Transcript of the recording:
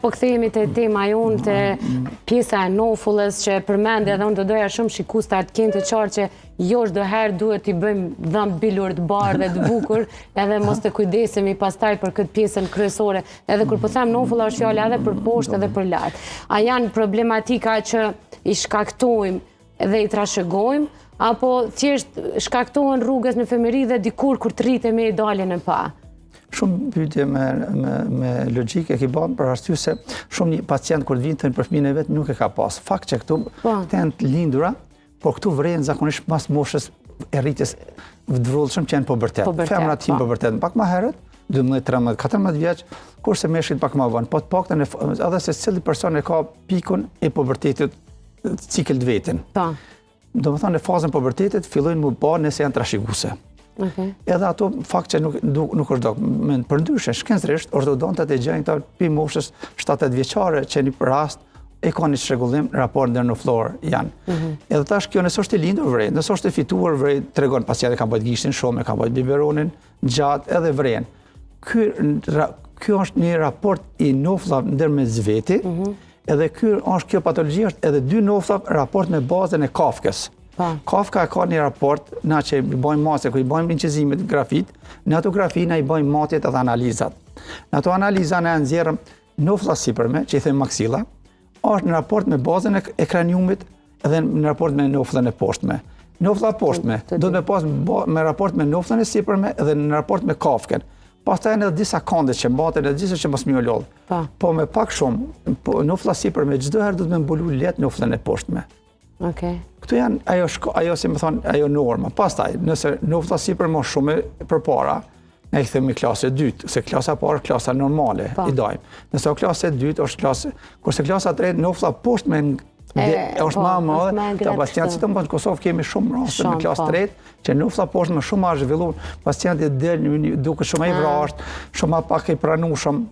Po kthehemi te tema jonë, te pjesa e nofullës që përmendë edhe unë do doja shumë shikuestar të kenë të qartë që jo çdo herë duhet t'i bëjmë dhëmë bilur të bardhë dhe të bukur, edhe mos të kujdesemi pastaj për këtë pjesën kryesore. Edhe kur po them nofulla është fjala edhe për poshtë edhe për lart. A janë problematika që i shkaktojmë dhe i trashëgojmë, apo thjesht shkaktohen rrugës në femëri dhe dikur kur të rritemi i dalin e pa? Shumë pyetje me logjike ke bën për arsye se shumë një pacient kur vjen thënë për fëmijën e vet nuk e ka pas. Fakt që këtu janë të lindura, por këtu vren zakonisht pas moshës e rritjes vdrullshëm që janë pubertet. Femrat hin pubertet pak më herët, 12, 13, 14 vjeç, kurse meshkujt pak më vonë. Po të paktën edhe se cili person e ka pikun e pubertetit cikël të vetin. Domethënë në fazën pubertetit fillojnë më bë nëse janë trashëguese. Edhe ato fakt që nuk është dokument. Përndryshe, shkencërisht, ortodontët e gjejnë këta pi moshës 7-8 vjeçare që në rast e ka një çrregullim raport ndërnoflor janë. Edhe tash kjo nëse është i lindur vren, nëse është e fituar vren, tregon pacienti ka bërë gishtin shumë, ka bërë biberonin gjatë edhe vren. Ky është një raport i nofllave ndërmjet veti, edhe kjo patologji është edhe dy noflla raport me bazën e Kafkës. Kafka ka një raport, na që i bëjmë masë, ku i bëjmë incizimet grafit, në ato grafi na i bëjmë matjet edhe analizat. Në ato analiza na nxjerrëm noflla sipërme, që i thëmë maksilla, është në raport me bazën e kraniumit edhe në raport me nofllën e poshtme. Noflla poshtme do të pas me raport me nofllën e sipërme edhe në raport me Kafkën. Pastaj edhe disa konde që mbaten edhe disa që mos myolodh. Po me pak shumë, noflla sipërme çdo herë do të më mbulu lehtë nofllën e poshtme. Këtu janë ajo si më thonë, ajo norma. Pastaj, nëse noflla sipër më shumë përpara, ne i themi klasë e dytë, se klasa parë klasa normale i dajmë. Nëse klasa e dytë është klasë, kurse klasa e tretë noflla poshtme është më e madhe, ta pacientë si të më në Kosovë kemi shumë raste në klasë tretë, që noflla poshtme shumë ma zhvilluar, pacienti del duke shumë i vrasht, shumë pak i pranueshëm.